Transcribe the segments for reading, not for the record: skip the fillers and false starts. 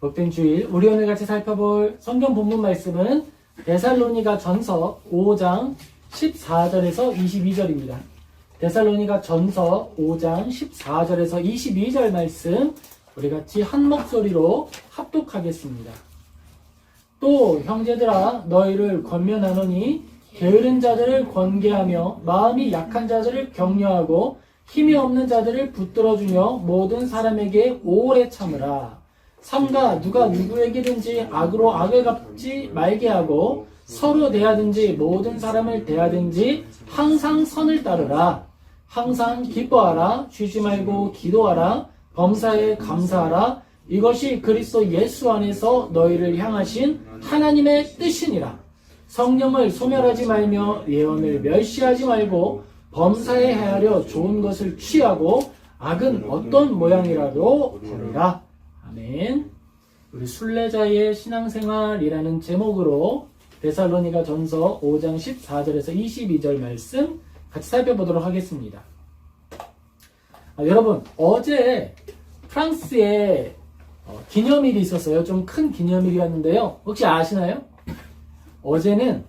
복된 주일, 우리 오늘 같이 살펴볼 성경 본문 말씀은 데살로니가 전서 5장 14절에서 22절입니다. 데살로니가 전서 5장 14절에서 22절 말씀 우리 같이 한 목소리로 합독하겠습니다. 또 형제들아 너희를 권면하노니 게으른 자들을 권계하며 마음이 약한 자들을 격려하고 힘이 없는 자들을 붙들어주며 모든 사람에게 오래 참으라. 삼가 누가 누구에게든지 악으로 악을 갚지 말게 하고 서로 대하든지 모든 사람을 대하든지 항상 선을 따르라. 항상 기뻐하라. 쉬지 말고 기도하라. 범사에 감사하라. 이것이 그리스도 예수 안에서 너희를 향하신 하나님의 뜻이니라. 성령을 소멸하지 말며 예언을 멸시하지 말고 범사에 헤아려 좋은 것을 취하고 악은 어떤 모양이라도 버리라. 아멘. 우리 순례자의 신앙생활이라는 제목으로 데살로니가 전서 5장 14절에서 22절 말씀 같이 살펴보도록 하겠습니다. 여러분, 어제 프랑스에 기념일이 있었어요. 좀 큰 기념일이었는데요. 혹시 아시나요? 어제는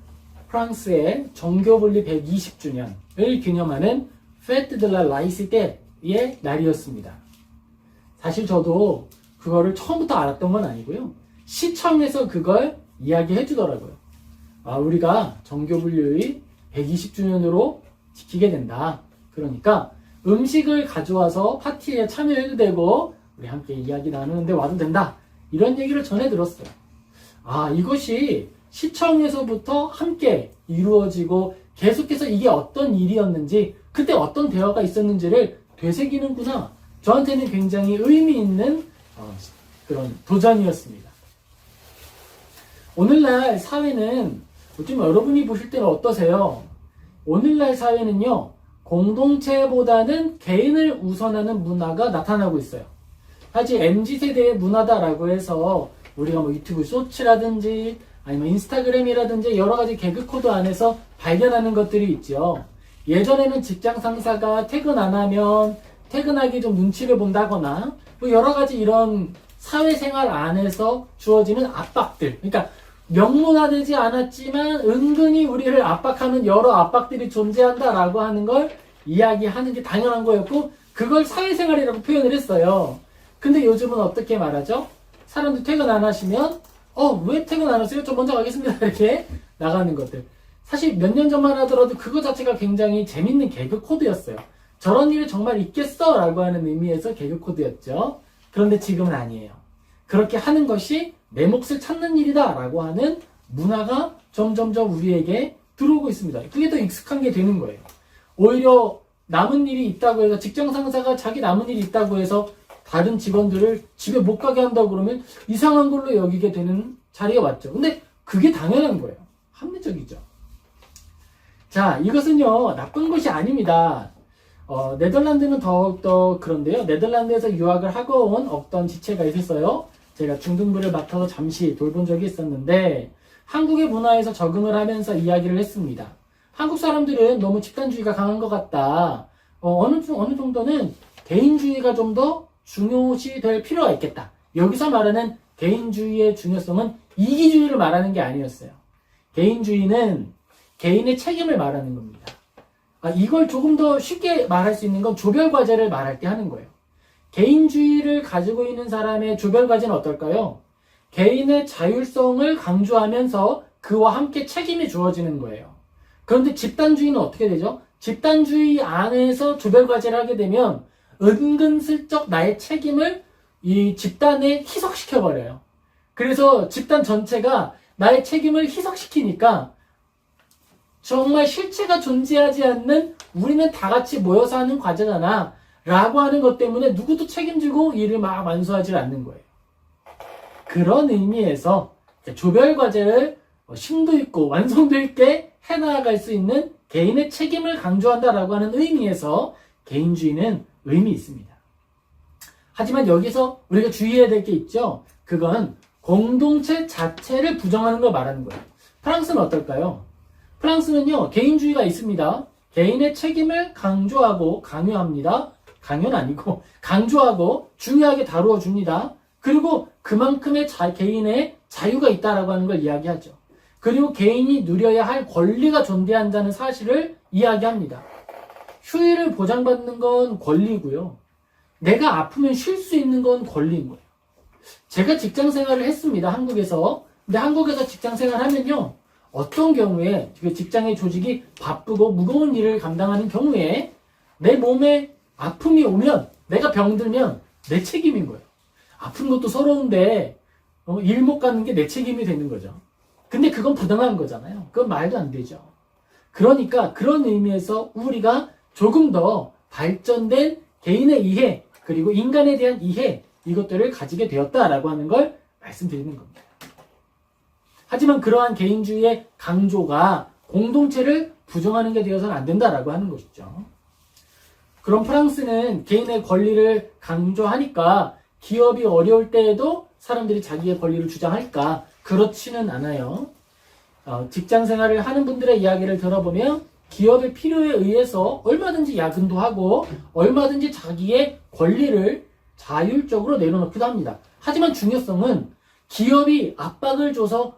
프랑스의 정교분리 120주년을 기념하는 페트 드 라 라이시테의 날이었습니다. 사실 저도 그거를 처음부터 알았던 건 아니고요. 시청에서 그걸 이야기해 주더라고요. 우리가 정교분류의 120주년으로 지키게 된다. 그러니까 음식을 가져와서 파티에 참여해도 되고 우리 함께 이야기 나누는데 와도 된다. 이런 얘기를 전해 들었어요. 이것이 시청에서부터 함께 이루어지고 계속해서 이게 어떤 일이었는지 그때 어떤 대화가 있었는지를 되새기는구나. 저한테는 굉장히 의미 있는 그런 도전이었습니다. 오늘날 사회는 좀 여러분이 보실 때는 어떠세요? 오늘날 사회는요, 공동체보다는 개인을 우선하는 문화가 나타나고 있어요. 사실 MZ세대의 문화다라고 해서 우리가 유튜브 쇼츠라든지 아니면 인스타그램이라든지 여러 가지 개그 코드 안에서 발견하는 것들이 있죠. 예전에는 직장 상사가 퇴근 안 하면 퇴근하기 좀 눈치를 본다거나 여러 가지 이런 사회생활 안에서 주어지는 압박들, 그러니까 명문화되지 않았지만 은근히 우리를 압박하는 여러 압박들이 존재한다라고 하는 걸 이야기하는 게 당연한 거였고 그걸 사회생활이라고 표현을 했어요. 근데 요즘은 어떻게 말하죠? 사람들 퇴근 안 하시면 왜 퇴근 안 하세요? 저 먼저 가겠습니다. 이렇게 나가는 것들. 사실 몇 년 전만 하더라도 그거 자체가 굉장히 재밌는 개그 코드였어요. 저런 일이 정말 있겠어? 라고 하는 의미에서 개그 코드였죠. 그런데 지금은 아니에요. 그렇게 하는 것이 내 몫을 찾는 일이다 라고 하는 문화가 점점점 우리에게 들어오고 있습니다. 그게 더 익숙한 게 되는 거예요. 오히려 남은 일이 있다고 해서 직장 상사가 자기 남은 일이 있다고 해서 다른 직원들을 집에 못 가게 한다고 그러면 이상한 걸로 여기게 되는 자리가 왔죠. 근데 그게 당연한 거예요. 합리적이죠. 자, 이것은요, 나쁜 것이 아닙니다. 네덜란드는 더욱더 그런데요. 네덜란드에서 유학을 하고 온 어떤 지체가 있었어요. 제가 중등부를 맡아서 잠시 돌본 적이 있었는데 한국의 문화에서 적응을 하면서 이야기를 했습니다. 한국 사람들은 너무 집단주의가 강한 것 같다. 어느 정도는 개인주의가 좀 더 중요시 될 필요가 있겠다. 여기서 말하는 개인주의의 중요성은 이기주의를 말하는 게 아니었어요. 개인주의는 개인의 책임을 말하는 겁니다. 이걸 조금 더 쉽게 말할 수 있는 건 조별과제를 말할 때 하는 거예요. 개인주의를 가지고 있는 사람의 조별과제는 어떨까요? 개인의 자율성을 강조하면서 그와 함께 책임이 주어지는 거예요. 그런데 집단주의는 어떻게 되죠? 집단주의 안에서 조별과제를 하게 되면 은근슬쩍 나의 책임을 이 집단에 희석시켜버려요. 그래서 집단 전체가 나의 책임을 희석시키니까 정말 실체가 존재하지 않는 우리는 다 같이 모여서 하는 과제잖아 라고 하는 것 때문에 누구도 책임지고 일을 막 완수하지 않는 거예요. 그런 의미에서 조별과제를 심도 있고 완성도 있게 해나갈 수 있는 개인의 책임을 강조한다라고 하는 의미에서 개인주의는 의미 있습니다. 하지만 여기서 우리가 주의해야 될 게 있죠. 그건 공동체 자체를 부정하는 걸 말하는 거예요. 프랑스는 어떨까요? 프랑스는요, 개인주의가 있습니다. 개인의 책임을 강조하고 강요합니다. 강요는 아니고 강조하고 중요하게 다루어 줍니다. 그리고 그만큼의 개인의 자유가 있다라고 하는 걸 이야기하죠. 그리고 개인이 누려야 할 권리가 존재한다는 사실을 이야기합니다. 휴일을 보장받는 건 권리고요. 내가 아프면 쉴 수 있는 건 권리인 거예요. 제가 직장 생활을 했습니다. 한국에서. 근데 한국에서 직장 생활하면요. 어떤 경우에 그 직장의 조직이 바쁘고 무거운 일을 감당하는 경우에 내 몸에 아픔이 오면 내가 병들면 내 책임인 거예요. 아픈 것도 서러운데 일 못 가는 게 내 책임이 되는 거죠. 근데 그건 부당한 거잖아요. 그건 말도 안 되죠. 그러니까 그런 의미에서 우리가 조금 더 발전된 개인의 이해 그리고 인간에 대한 이해 이것들을 가지게 되었다라고 하는 걸 말씀드리는 겁니다. 하지만 그러한 개인주의의 강조가 공동체를 부정하는 게 되어서는 안 된다라고 하는 것이죠. 그럼 프랑스는 개인의 권리를 강조하니까 기업이 어려울 때에도 사람들이 자기의 권리를 주장할까? 그렇지는 않아요. 직장 생활을 하는 분들의 이야기를 들어보면 기업의 필요에 의해서 얼마든지 야근도 하고 얼마든지 자기의 권리를 자율적으로 내려놓기도 합니다. 하지만 중요성은 기업이 압박을 줘서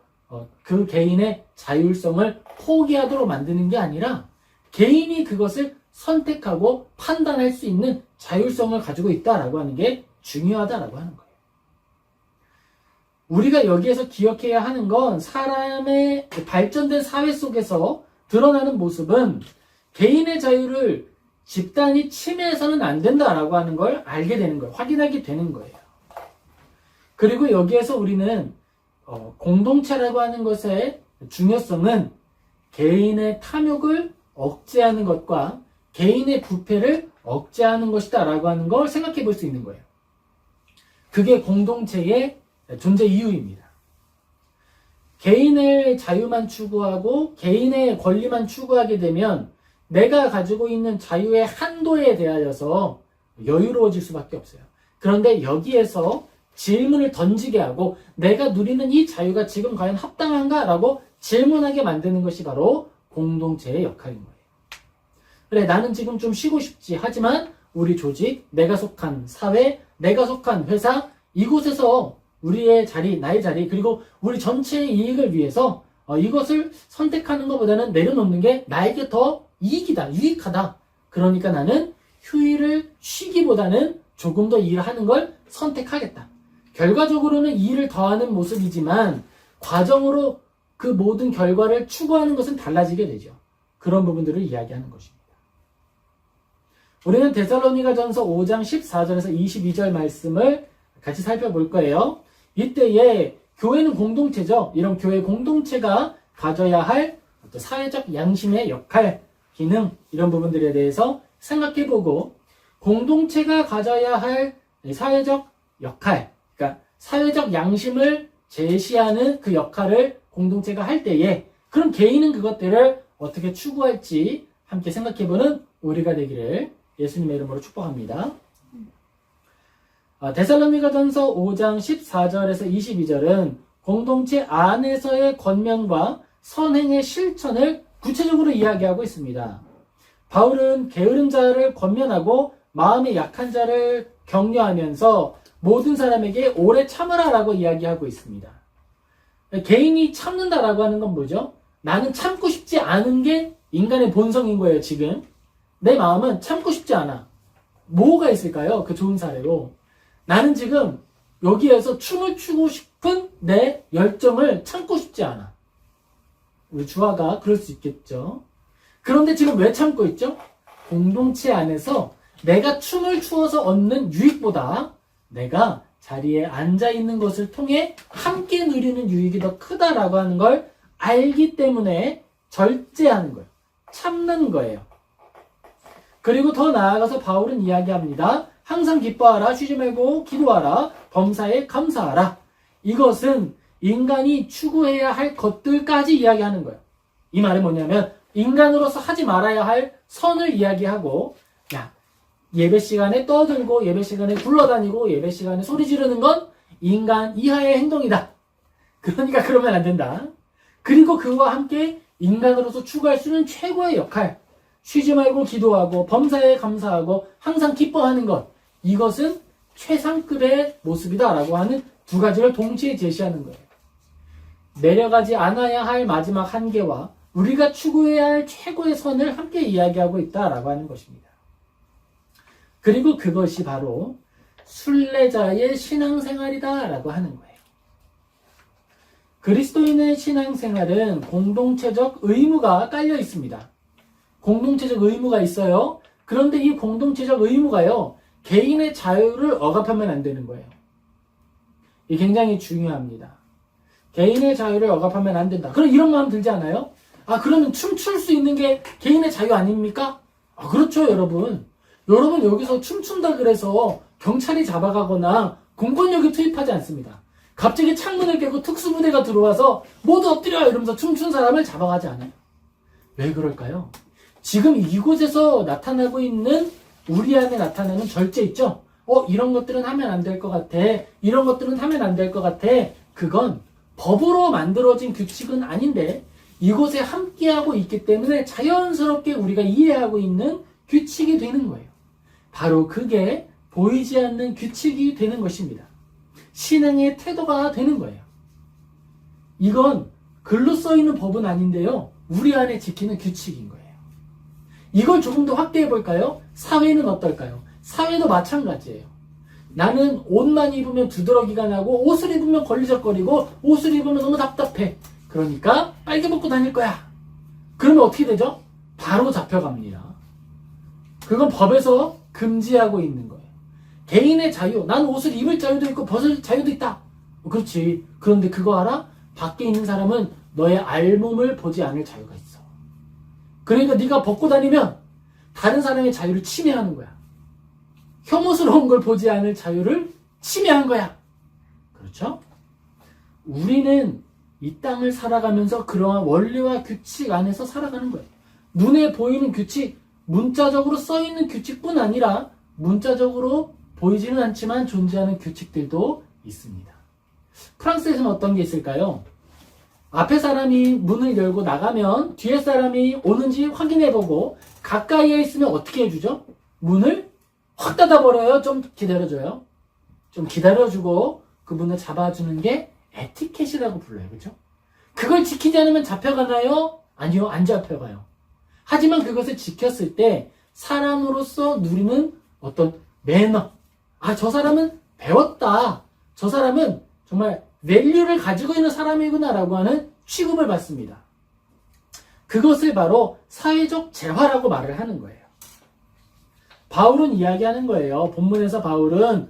그 개인의 자율성을 포기하도록 만드는 게 아니라 개인이 그것을 선택하고 판단할 수 있는 자율성을 가지고 있다라고 하는 게 중요하다라고 하는 거예요. 우리가 여기에서 기억해야 하는 건 사람의 발전된 사회 속에서 드러나는 모습은 개인의 자유를 집단이 침해해서는 안 된다라고 하는 걸 알게 되는 거예요. 확인하게 되는 거예요. 그리고 여기에서 우리는 공동체라고 하는 것의 중요성은 개인의 탐욕을 억제하는 것과 개인의 부패를 억제하는 것이다 라고 하는 걸 생각해 볼 수 있는 거예요. 그게 공동체의 존재 이유입니다. 개인의 자유만 추구하고 개인의 권리만 추구하게 되면 내가 가지고 있는 자유의 한도에 대하여서 여유로워질 수밖에 없어요. 그런데 여기에서 질문을 던지게 하고 내가 누리는 이 자유가 지금 과연 합당한가? 라고 질문하게 만드는 것이 바로 공동체의 역할인 거예요. 그래, 나는 지금 좀 쉬고 싶지. 하지만 우리 조직, 내가 속한 사회, 내가 속한 회사, 이곳에서 우리의 자리, 나의 자리, 그리고 우리 전체의 이익을 위해서 이것을 선택하는 것보다는 내려놓는 게 나에게 더 이익이다, 유익하다. 그러니까 나는 휴일을 쉬기보다는 조금 더 일하는 걸 선택하겠다. 결과적으로는 일을 더하는 모습이지만 과정으로 그 모든 결과를 추구하는 것은 달라지게 되죠. 그런 부분들을 이야기하는 것입니다. 우리는 데살로니가전서 5장 14절에서 22절 말씀을 같이 살펴볼 거예요. 이때에 교회는 공동체죠. 이런 교회 공동체가 가져야 할 어떤 사회적 양심의 역할, 기능 이런 부분들에 대해서 생각해보고 공동체가 가져야 할 사회적 역할, 그러니까 사회적 양심을 제시하는 그 역할을 공동체가 할 때에 그럼 개인은 그것들을 어떻게 추구할지 함께 생각해보는 우리가 되기를 예수님의 이름으로 축복합니다. 데살로니가전서 5장 14절에서 22절은 공동체 안에서의 권면과 선행의 실천을 구체적으로 이야기하고 있습니다. 바울은 게으른 자를 권면하고 마음이 약한 자를 격려하면서 모든 사람에게 오래 참으라라고 이야기하고 있습니다. 개인이 참는다라고 하는 건 뭐죠? 나는 참고 싶지 않은 게 인간의 본성인 거예요, 지금. 내 마음은 참고 싶지 않아. 뭐가 있을까요? 그 좋은 사례로. 나는 지금 여기에서 춤을 추고 싶은 내 열정을 참고 싶지 않아. 우리 주아가 그럴 수 있겠죠. 그런데 지금 왜 참고 있죠? 공동체 안에서 내가 춤을 추어서 얻는 유익보다 내가 자리에 앉아있는 것을 통해 함께 누리는 유익이 더 크다라고 하는 걸 알기 때문에 절제하는 거예요. 참는 거예요. 그리고 더 나아가서 바울은 이야기합니다. 항상 기뻐하라, 쉬지 말고 기도하라, 범사에 감사하라. 이것은 인간이 추구해야 할 것들까지 이야기하는 거예요. 이 말은 뭐냐면 인간으로서 하지 말아야 할 선을 이야기하고 예배 시간에 떠들고 예배 시간에 굴러다니고 예배 시간에 소리 지르는 건 인간 이하의 행동이다. 그러니까 그러면 안 된다. 그리고 그와 함께 인간으로서 추구할 수 있는 최고의 역할, 쉬지 말고 기도하고 범사에 감사하고 항상 기뻐하는 것, 이것은 최상급의 모습이다라고 하는 두 가지를 동시에 제시하는 거예요. 내려가지 않아야 할 마지막 한계와 우리가 추구해야 할 최고의 선을 함께 이야기하고 있다라고 하는 것입니다. 그리고 그것이 바로 순례자의 신앙생활이다라고 하는 거예요. 그리스도인의 신앙생활은 공동체적 의무가 깔려 있습니다. 공동체적 의무가 있어요. 그런데 이 공동체적 의무가요, 개인의 자유를 억압하면 안 되는 거예요. 이게 굉장히 중요합니다. 개인의 자유를 억압하면 안 된다. 그럼 이런 마음 들지 않아요? 아, 그러면 춤출 수 있는 게 개인의 자유 아닙니까? 아, 그렇죠, 여러분. 여러분 여기서 춤춘다 그래서 경찰이 잡아가거나 공권력이 투입하지 않습니다. 갑자기 창문을 깨고 특수부대가 들어와서 모두 엎드려 이러면서 춤춘 사람을 잡아가지 않아요. 왜 그럴까요? 지금 이곳에서 나타나고 있는 우리 안에 나타나는 절제 있죠? 이런 것들은 하면 안 될 것 같아. 이런 것들은 하면 안 될 것 같아. 그건 법으로 만들어진 규칙은 아닌데 이곳에 함께하고 있기 때문에 자연스럽게 우리가 이해하고 있는 규칙이 되는 거예요. 바로 그게 보이지 않는 규칙이 되는 것입니다. 신앙의 태도가 되는 거예요. 이건 글로 써있는 법은 아닌데요. 우리 안에 지키는 규칙인 거예요. 이걸 조금 더 확대해 볼까요? 사회는 어떨까요? 사회도 마찬가지예요. 나는 옷만 입으면 두드러기가 나고 옷을 입으면 걸리적거리고 옷을 입으면 너무 답답해. 그러니까 빨개 벗고 다닐 거야. 그러면 어떻게 되죠? 바로 잡혀갑니다. 그건 법에서 금지하고 있는 거예요. 개인의 자유, 나는 옷을 입을 자유도 있고 벗을 자유도 있다. 그렇지. 그런데 그거 알아? 밖에 있는 사람은 너의 알몸을 보지 않을 자유가 있어. 그러니까 네가 벗고 다니면 다른 사람의 자유를 침해하는 거야. 혐오스러운 걸 보지 않을 자유를 침해한 거야. 그렇죠? 우리는 이 땅을 살아가면서 그러한 원리와 규칙 안에서 살아가는 거예요. 눈에 보이는 규칙, 문자적으로 써있는 규칙뿐 아니라 문자적으로 보이지는 않지만 존재하는 규칙들도 있습니다. 프랑스에서는 어떤 게 있을까요? 앞에 사람이 문을 열고 나가면 뒤에 사람이 오는지 확인해보고 가까이에 있으면 어떻게 해주죠? 문을 확 닫아버려요. 좀 기다려줘요. 좀 기다려주고 그 문을 잡아주는 게 에티켓이라고 불러요. 그렇죠? 그걸 지키지 않으면 잡혀가나요? 아니요. 안 잡혀가요. 하지만 그것을 지켰을 때 사람으로서 누리는 어떤 매너, 아, 저 사람은 배웠다. 저 사람은 정말 밸류를 가지고 있는 사람이구나 라고 하는 취급을 받습니다. 그것을 바로 사회적 재화라고 말을 하는 거예요. 바울은 이야기하는 거예요. 본문에서 바울은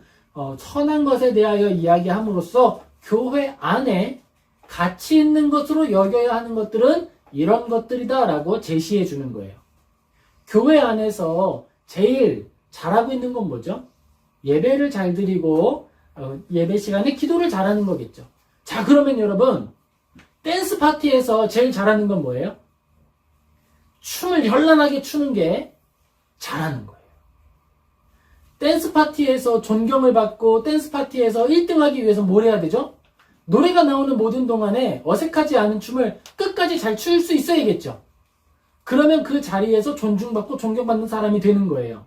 선한 것에 대하여 이야기함으로써 교회 안에 가치 있는 것으로 여겨야 하는 것들은 이런 것들이다 라고 제시해 주는 거예요. 교회 안에서 제일 잘하고 있는 건 뭐죠? 예배를 잘 드리고 예배 시간에 기도를 잘하는 거겠죠. 자, 그러면 여러분 댄스 파티에서 제일 잘하는 건 뭐예요? 춤을 현란하게 추는 게 잘하는 거예요. 댄스 파티에서 존경을 받고 댄스 파티에서 1등하기 위해서 뭘 해야 되죠? 노래가 나오는 모든 동안에 어색하지 않은 춤을 끝까지 잘 출 수 있어야겠죠. 그러면 그 자리에서 존중받고 존경받는 사람이 되는 거예요.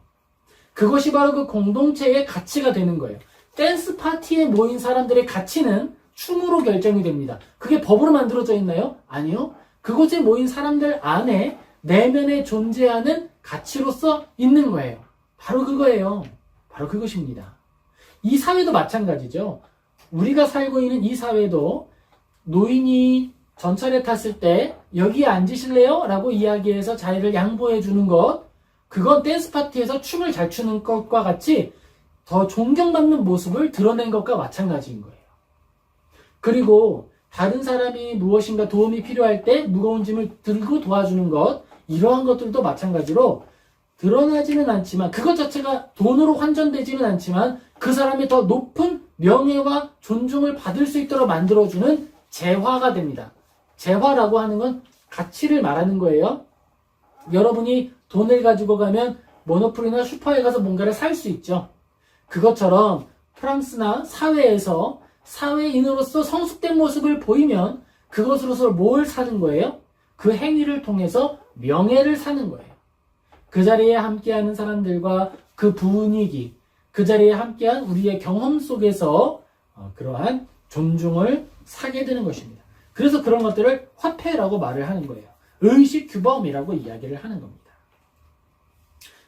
그것이 바로 그 공동체의 가치가 되는 거예요. 댄스 파티에 모인 사람들의 가치는 춤으로 결정이 됩니다. 그게 법으로 만들어져 있나요? 아니요. 그곳에 모인 사람들 안에 내면에 존재하는 가치로서 있는 거예요. 바로 그거예요. 바로 그것입니다. 이 사회도 마찬가지죠. 우리가 살고 있는 이 사회도 노인이 전철에 탔을 때 여기에 앉으실래요? 라고 이야기해서 자리를 양보해 주는 것, 그건 댄스 파티에서 춤을 잘 추는 것과 같이 더 존경받는 모습을 드러낸 것과 마찬가지인 거예요. 그리고 다른 사람이 무엇인가 도움이 필요할 때 무거운 짐을 들고 도와주는 것, 이러한 것들도 마찬가지로 드러나지는 않지만, 그것 자체가 돈으로 환전되지는 않지만 그 사람이 더 높은 명예와 존중을 받을 수 있도록 만들어주는 재화가 됩니다. 재화라고 하는 건 가치를 말하는 거예요. 여러분이 돈을 가지고 가면 모노프리나 슈퍼에 가서 뭔가를 살 수 있죠. 그것처럼 프랑스나 사회에서 사회인으로서 성숙된 모습을 보이면 그것으로서 뭘 사는 거예요? 그 행위를 통해서 명예를 사는 거예요. 그 자리에 함께하는 사람들과 그 분위기, 그 자리에 함께한 우리의 경험 속에서 그러한 존중을 사게 되는 것입니다. 그래서 그런 것들을 화폐라고 말을 하는 거예요. 의식규범이라고 이야기를 하는 겁니다.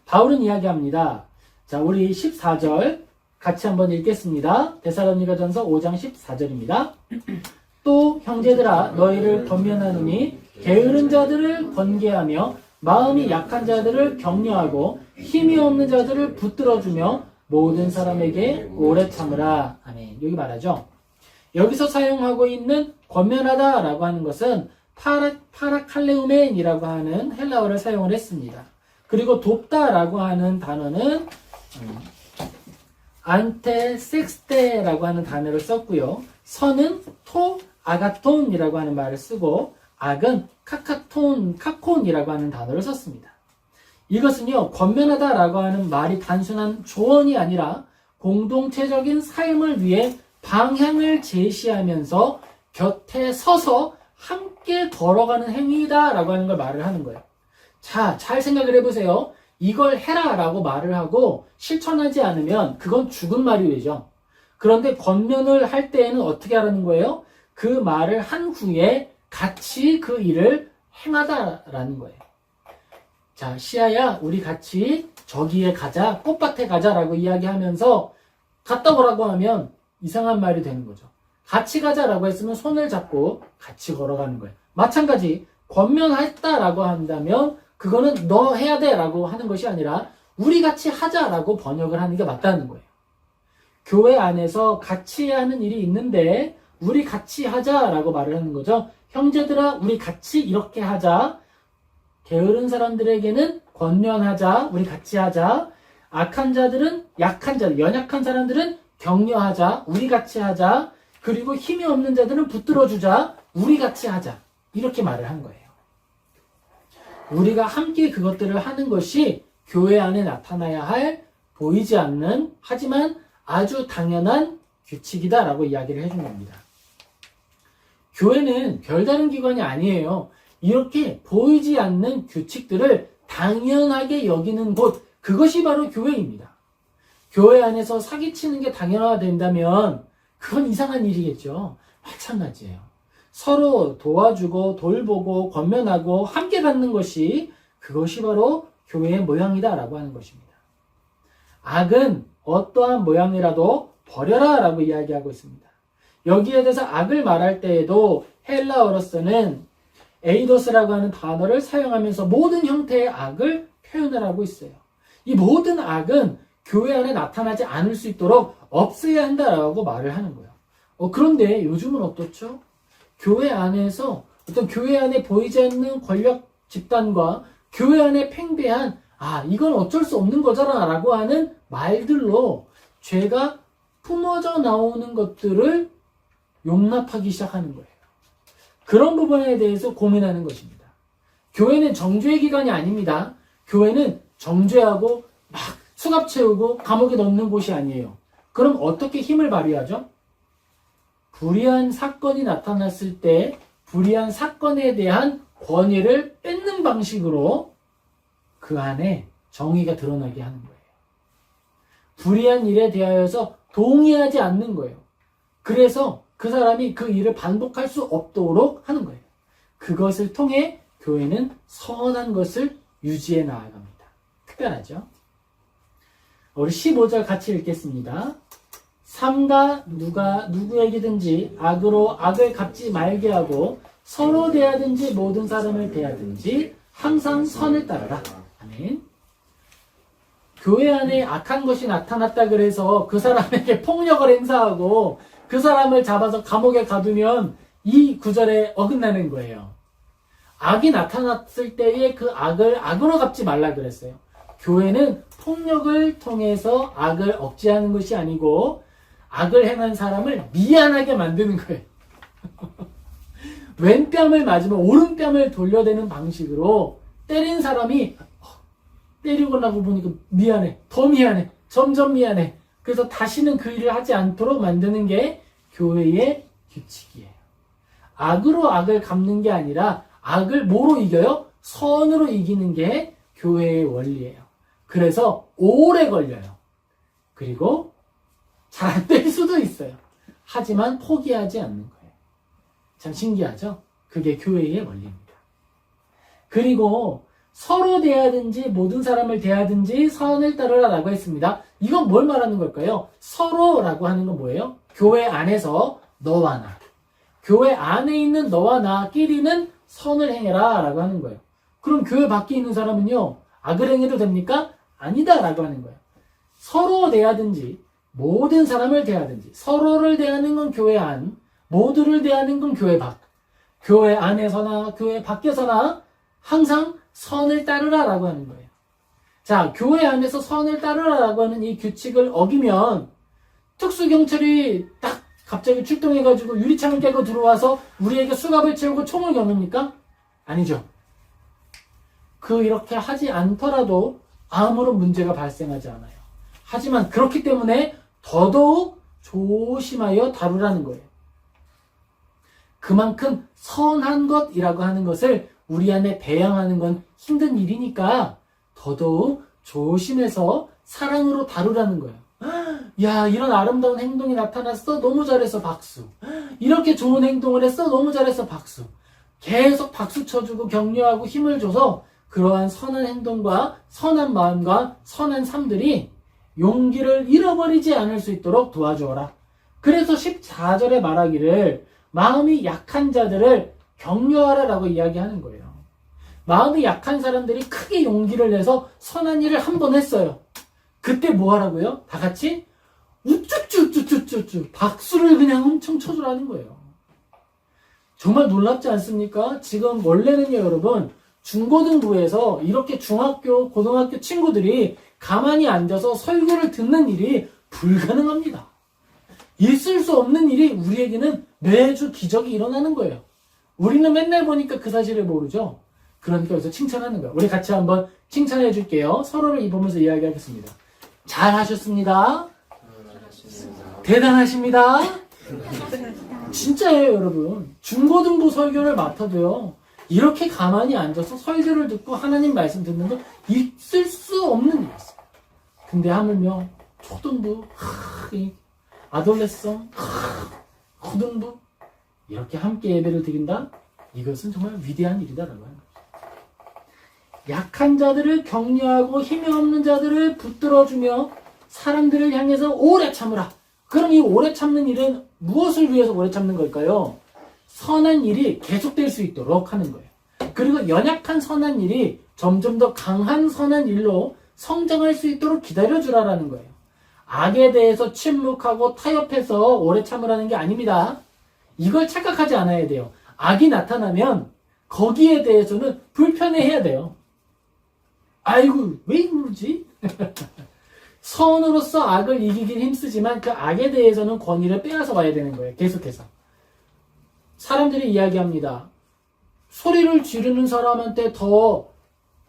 바울은 이야기합니다. 자, 우리 14절 같이 한번 읽겠습니다. 데살로니가전서 5장 14절입니다. 또 형제들아 너희를 권면하노니 게으른 자들을 권계하며 마음이 약한 자들을 격려하고 힘이 없는 자들을 붙들어주며 모든 사람에게 오래 참으라. 아멘. 여기 말하죠. 여기서 사용하고 있는 권면하다라고 하는 것은 파라칼레우멘이라고 하는 헬라어를 사용을 했습니다. 그리고 돕다라고 하는 단어는 안테섹스테라고 하는 단어를 썼고요. 선은 아가톤이라고 하는 말을 쓰고 악은 카콘이라고 하는 단어를 썼습니다. 이것은요, 권면하다라고 하는 말이 단순한 조언이 아니라 공동체적인 삶을 위해 방향을 제시하면서 곁에 서서 함께 걸어가는 행위다라고 하는 걸 말을 하는 거예요. 자, 잘 생각을 해보세요. 이걸 해라라고 말을 하고 실천하지 않으면 그건 죽은 말이 되죠. 그런데 권면을 할 때에는 어떻게 하라는 거예요? 그 말을 한 후에 같이 그 일을 행하다라는 거예요. 자, 시아야, 우리 같이 저기에 가자, 꽃밭에 가자라고 이야기하면서 갔다 오라고 하면 이상한 말이 되는 거죠. 같이 가자라고 했으면 손을 잡고 같이 걸어가는 거예요. 마찬가지, 권면했다라고 한다면 그거는 너 해야 돼라고 하는 것이 아니라 우리 같이 하자라고 번역을 하는 게 맞다는 거예요. 교회 안에서 같이 해야 하는 일이 있는데 우리 같이 하자라고 말을 하는 거죠. 형제들아, 우리 같이 이렇게 하자. 게으른 사람들에게는 권면하자. 우리 같이 하자. 악한 자들은 약한 자들, 연약한 사람들은 격려하자. 우리 같이 하자. 그리고 힘이 없는 자들은 붙들어주자. 우리 같이 하자. 이렇게 말을 한 거예요. 우리가 함께 그것들을 하는 것이 교회 안에 나타나야 할 보이지 않는 하지만 아주 당연한 규칙이다라고 이야기를 해준 겁니다. 교회는 별다른 기관이 아니에요. 이렇게 보이지 않는 규칙들을 당연하게 여기는 곳, 그것이 바로 교회입니다. 교회 안에서 사기치는 게 당연화된다면 그건 이상한 일이겠죠. 마찬가지예요. 서로 도와주고 돌보고 권면하고 함께 갖는 것이 그것이 바로 교회의 모양이다라고 하는 것입니다. 악은 어떠한 모양이라도 버려라 라고 이야기하고 있습니다. 여기에 대해서 악을 말할 때에도 헬라어로서는 에이도스라고 하는 단어를 사용하면서 모든 형태의 악을 표현을 하고 있어요. 이 모든 악은 교회 안에 나타나지 않을 수 있도록 없애야 한다라고 말을 하는 거예요. 그런데 요즘은 어떻죠? 교회 안에서 어떤 교회 안에 보이지 않는 권력 집단과 교회 안에 팽배한 이건 어쩔 수 없는 거잖아 라고 하는 말들로 죄가 품어져 나오는 것들을 용납하기 시작하는 거예요. 그런 부분에 대해서 고민하는 것입니다. 교회는 정죄의 기관이 아닙니다. 교회는 정죄하고 막 수갑 채우고 감옥에 넣는 곳이 아니에요. 그럼 어떻게 힘을 발휘하죠? 불의한 사건이 나타났을 때 불의한 사건에 대한 권위를 뺏는 방식으로 그 안에 정의가 드러나게 하는 거예요. 불의한 일에 대하여서 동의하지 않는 거예요. 그래서 그 사람이 그 일을 반복할 수 없도록 하는 거예요. 그것을 통해 교회는 선한 것을 유지해 나아갑니다. 특별하죠? 우리 15절 같이 읽겠습니다. 삼가 누구에게든지 악으로 악을 갚지 말게 하고 서로 대하든지 모든 사람을 대하든지 항상 선을 따르라. 아멘. 교회 안에 악한 것이 나타났다 그래서 그 사람에게 폭력을 행사하고 그 사람을 잡아서 감옥에 가두면 이 구절에 어긋나는 거예요. 악이 나타났을 때에 그 악을 악으로 갚지 말라 그랬어요. 교회는 폭력을 통해서 악을 억제하는 것이 아니고 악을 행한 사람을 미안하게 만드는 거예요. 왼뺨을 맞으면 오른뺨을 돌려대는 방식으로 때린 사람이 때리고 나고 보니까 미안해, 더 미안해, 점점 미안해. 그래서 다시는 그 일을 하지 않도록 만드는 게 교회의 규칙이에요. 악으로 악을 갚는 게 아니라 악을 뭐로 이겨요? 선으로 이기는 게 교회의 원리예요. 그래서 오래 걸려요. 그리고 잘 안 될 수도 있어요. 하지만 포기하지 않는 거예요. 참 신기하죠? 그게 교회의 원리입니다. 그리고 서로 대하든지 모든 사람을 대하든지 선을 따르라라고 했습니다. 이건 뭘 말하는 걸까요? 서로라고 하는 건 뭐예요? 교회 안에서 너와 나, 교회 안에 있는 너와 나끼리는 선을 행해라 라고 하는 거예요. 그럼 교회 밖에 있는 사람은요, 악을 행해도 됩니까? 아니다 라고 하는 거예요. 서로 대하든지 모든 사람을 대하든지, 서로를 대하는 건 교회 안, 모두를 대하는 건 교회 밖, 교회 안에서나 교회 밖에서나 항상 선을 따르라 라고 하는 거예요. 자, 교회 안에서 선을 따르라 라고 하는 이 규칙을 어기면 특수경찰이 딱 갑자기 출동해가지고 유리창을 깨고 들어와서 우리에게 수갑을 채우고 총을 겨눕니까? 아니죠. 이렇게 하지 않더라도 아무런 문제가 발생하지 않아요. 하지만 그렇기 때문에 더더욱 조심하여 다루라는 거예요. 그만큼 선한 것이라고 하는 것을 우리 안에 배양하는 건 힘든 일이니까 더더욱 조심해서 사랑으로 다루라는 거예요. 야, 이런 아름다운 행동이 나타났어? 너무 잘했어, 박수. 이렇게 좋은 행동을 했어? 너무 잘했어, 박수. 계속 박수 쳐주고 격려하고 힘을 줘서 그러한 선한 행동과 선한 마음과 선한 삶들이 용기를 잃어버리지 않을 수 있도록 도와주어라. 그래서 14절에 말하기를 마음이 약한 자들을 격려하라라고 이야기하는 거예요. 마음이 약한 사람들이 크게 용기를 내서 선한 일을 한 번 했어요. 그때 뭐 하라고요? 다 같이 우쭈쭈쭈쭈쭈쭈 박수를 그냥 엄청 쳐주라는 거예요. 정말 놀랍지 않습니까? 지금 원래는요, 여러분, 중고등부에서 이렇게 중학교, 고등학교 친구들이 가만히 앉아서 설교를 듣는 일이 불가능합니다. 있을 수 없는 일이 우리에게는 매주 기적이 일어나는 거예요. 우리는 맨날 보니까 그 사실을 모르죠. 그러니까 여기서 칭찬하는 거예요. 우리 같이 한번 칭찬해 줄게요. 서로를 입으면서 이야기하겠습니다. 잘하셨습니다. 대단하십니다. 진짜예요, 여러분. 중고등부 설교를 맡아도요, 이렇게 가만히 앉아서 설교를 듣고 하나님 말씀 듣는 건 있을 수 없는 일이었어요. 근데 하물며 초등부, 아돌레성, 고등부 이렇게 함께 예배를 드린다? 이것은 정말 위대한 일이다라고 하는 거죠. 약한 자들을 격려하고 힘이 없는 자들을 붙들어주며 사람들을 향해서 오래 참으라. 그럼 이 오래 참는 일은 무엇을 위해서 오래 참는 걸까요? 선한 일이 계속될 수 있도록 하는 거예요. 그리고 연약한 선한 일이 점점 더 강한 선한 일로 성장할 수 있도록 기다려주라라는 거예요. 악에 대해서 침묵하고 타협해서 오래 참으라는 게 아닙니다. 이걸 착각하지 않아야 돼요. 악이 나타나면 거기에 대해서는 불편해해야 돼요. 아이고, 왜 이러지? 선으로서 악을 이기길 힘쓰지만 그 악에 대해서는 권위를 빼앗아 와야 되는 거예요. 계속해서. 사람들이 이야기합니다. 소리를 지르는 사람한테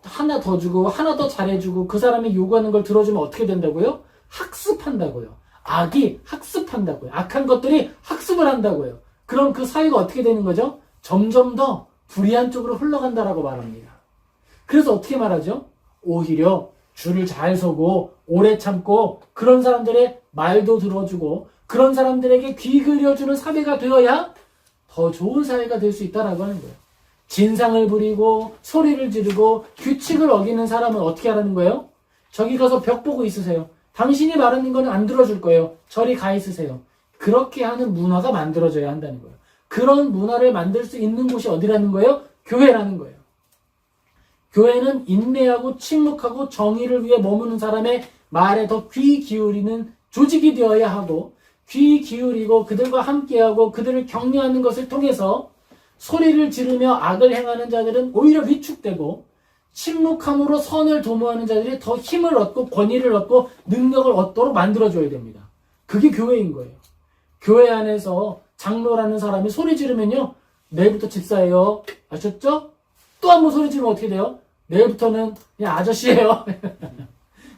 하나 더 주고 하나 더 잘해주고 그 사람이 요구하는 걸 들어주면 어떻게 된다고요? 학습한다고요. 악이 학습한다고요. 악한 것들이 학습을 한다고요. 그럼 그 사회가 어떻게 되는 거죠? 점점 더 불의한 쪽으로 흘러간다라고 말합니다. 그래서 어떻게 말하죠? 오히려 줄을 잘 서고 오래 참고 그런 사람들의 말도 들어주고 그런 사람들에게 귀 그려주는 사회가 되어야 더 좋은 사회가 될 수 있다라고 하는 거예요. 진상을 부리고 소리를 지르고 규칙을 어기는 사람은 어떻게 하라는 거예요? 저기 가서 벽 보고 있으세요. 당신이 말하는 거는 안 들어줄 거예요. 저리 가 있으세요. 그렇게 하는 문화가 만들어져야 한다는 거예요. 그런 문화를 만들 수 있는 곳이 어디라는 거예요? 교회라는 거예요. 교회는 인내하고 침묵하고 정의를 위해 머무는 사람의 말에 더 귀 기울이는 조직이 되어야 하고 귀 기울이고 그들과 함께하고 그들을 격려하는 것을 통해서 소리를 지르며 악을 행하는 자들은 오히려 위축되고 침묵함으로 선을 도모하는 자들이 더 힘을 얻고 권위를 얻고 능력을 얻도록 만들어줘야 됩니다. 그게 교회인 거예요. 교회 안에서 장로라는 사람이 소리 지르면요, 내일부터 집사예요. 아셨죠? 또 한 번 소리 지르면 어떻게 돼요? 내일부터는 그냥 아저씨예요.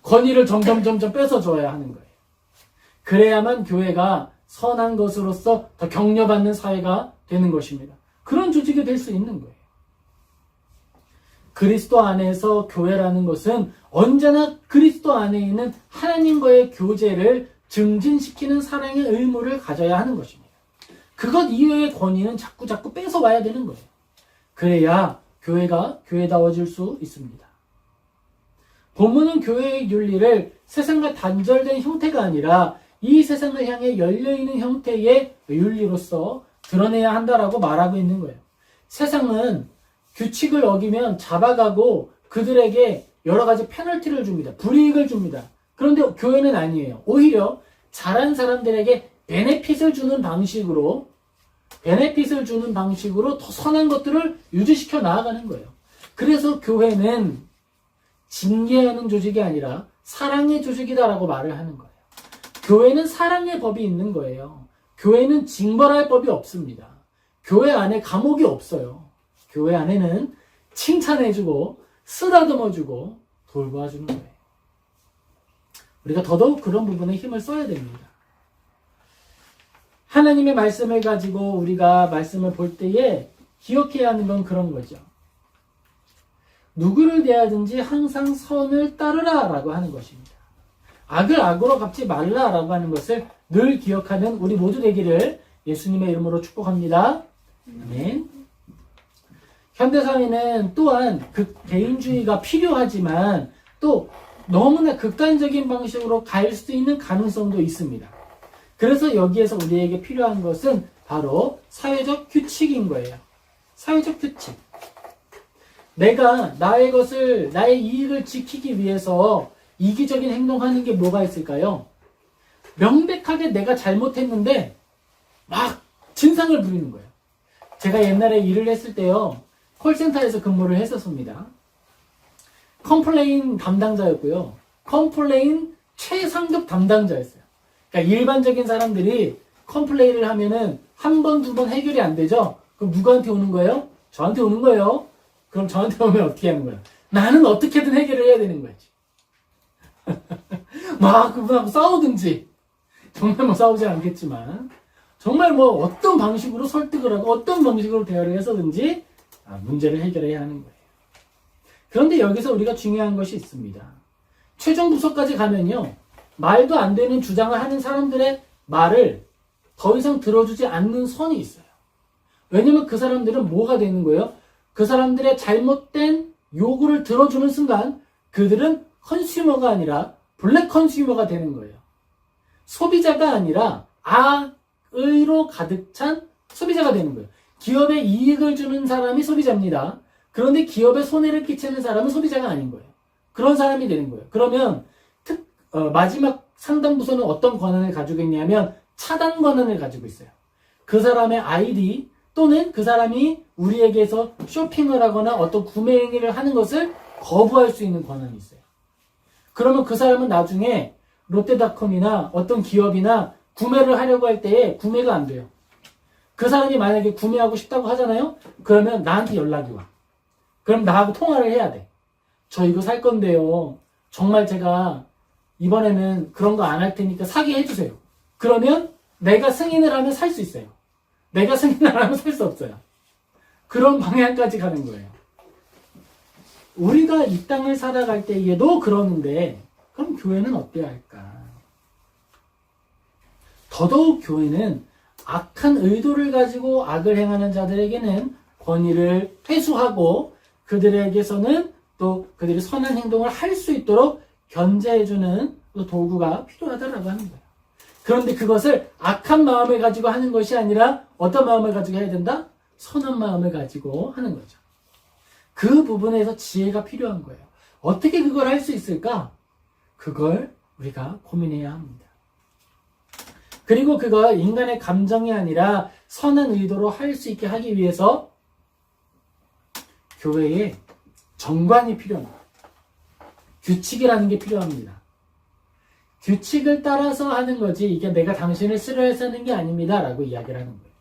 권위를 점점 뺏어줘야 하는 거예요. 그래야만 교회가 선한 것으로서 더 격려받는 사회가 되는 것입니다. 그런 조직이 될 수 있는 거예요. 그리스도 안에서 교회라는 것은 언제나 그리스도 안에 있는 하나님과의 교제를 증진시키는 사랑의 의무를 가져야 하는 것입니다. 그것 이외의 권위는 자꾸 뺏어와야 되는 거예요. 그래야 교회가 교회다워질 수 있습니다. 본문은 교회의 윤리를 세상과 단절된 형태가 아니라 이 세상을 향해 열려있는 형태의 윤리로서 드러내야 한다라고 말하고 있는 거예요. 세상은 규칙을 어기면 잡아가고 그들에게 여러 가지 페널티를 줍니다. 불이익을 줍니다. 그런데 교회는 아니에요. 오히려 잘한 사람들에게 베네핏을 주는 방식으로 더 선한 것들을 유지시켜 나아가는 거예요. 그래서 교회는 징계하는 조직이 아니라 사랑의 조직이다라고 말을 하는 거예요. 교회는 사랑의 법이 있는 거예요. 교회는 징벌할 법이 없습니다. 교회 안에 감옥이 없어요. 교회 안에는 칭찬해주고 쓰다듬어주고 돌봐주는 거예요. 우리가 더더욱 그런 부분에 힘을 써야 됩니다. 하나님의 말씀을 가지고 우리가 말씀을 볼 때에 기억해야 하는 건 그런 거죠. 누구를 대하든지 항상 선을 따르라 라고 하는 것입니다. 악을 악으로 갚지 말라 라고 하는 것을 늘 기억하는 우리 모두 되기를 예수님의 이름으로 축복합니다. 아멘. 현대사회는 또한 개인주의가 필요하지만 또 너무나 극단적인 방식으로 갈 수 있는 가능성도 있습니다. 그래서 여기에서 우리에게 필요한 것은 바로 사회적 규칙인 거예요. 사회적 규칙. 내가 나의 이익을 지키기 위해서 이기적인 행동하는 게 뭐가 있을까요? 명백하게 내가 잘못했는데 막 진상을 부리는 거예요. 제가 옛날에 일을 했을 때요, 콜센터에서 근무를 했었습니다. 컴플레인 담당자였고요. 컴플레인 최상급 담당자였어요. 그러니까 일반적인 사람들이 컴플레인을 하면은 한 번, 두 번 해결이 안 되죠? 그럼 누구한테 오는 거예요? 저한테 오는 거예요. 그럼 저한테 오면 어떻게 하는 거예요? 나는 어떻게든 해결을 해야 되는 거지. 막 그분하고 싸우든지, 정말 뭐 싸우지 않겠지만, 정말 뭐 어떤 방식으로 설득을 하고 어떤 방식으로 대화를 해서든지 문제를 해결해야 하는 거예요. 그런데 여기서 우리가 중요한 것이 있습니다. 최종 부서까지 가면요, 말도 안 되는 주장을 하는 사람들의 말을 더 이상 들어주지 않는 선이 있어요. 왜냐면 그 사람들은 뭐가 되는 거예요? 그 사람들의 잘못된 요구를 들어주는 순간 그들은 컨슈머가 아니라 블랙 컨슈머가 되는 거예요. 소비자가 아니라 악의로 가득 찬 소비자가 되는 거예요. 기업에 이익을 주는 사람이 소비자입니다. 그런데 기업에 손해를 끼치는 사람은 소비자가 아닌 거예요. 그런 사람이 되는 거예요. 그러면 마지막 상담부서는 어떤 권한을 가지고 있냐면 차단 권한을 가지고 있어요. 그 사람의 아이디 또는 그 사람이 우리에게서 쇼핑을 하거나 어떤 구매 행위를 하는 것을 거부할 수 있는 권한이 있어요. 그러면 그 사람은 나중에 롯데닷컴이나 어떤 기업이나 구매를 하려고 할 때에 구매가 안 돼요. 그 사람이 만약에 구매하고 싶다고 하잖아요? 그러면 나한테 연락이 와. 그럼 나하고 통화를 해야 돼. 저 이거 살 건데요. 정말 제가 이번에는 그런 거 안 할 테니까 사게 해주세요. 그러면 내가 승인을 하면 살 수 있어요. 내가 승인을 안 하면 살 수 없어요. 그런 방향까지 가는 거예요. 우리가 이 땅을 살아갈 때에도 그러는데 그럼 교회는 어때야 할까? 더더욱 교회는 악한 의도를 가지고 악을 행하는 자들에게는 권위를 회수하고 그들에게서는 또 그들이 선한 행동을 할 수 있도록 견제해주는 도구가 필요하다라고 하는 거예요. 그런데 그것을 악한 마음을 가지고 하는 것이 아니라 어떤 마음을 가지고 해야 된다? 선한 마음을 가지고 하는 거죠. 그 부분에서 지혜가 필요한 거예요. 어떻게 그걸 할 수 있을까? 그걸 우리가 고민해야 합니다. 그리고 그걸 인간의 감정이 아니라 선한 의도로 할 수 있게 하기 위해서 교회에 정관이 필요합니다. 규칙이라는 게 필요합니다. 규칙을 따라서 하는 거지 이게 내가 당신을 싫어해서 하는 게 아닙니다 라고 이야기를 하는 거예요.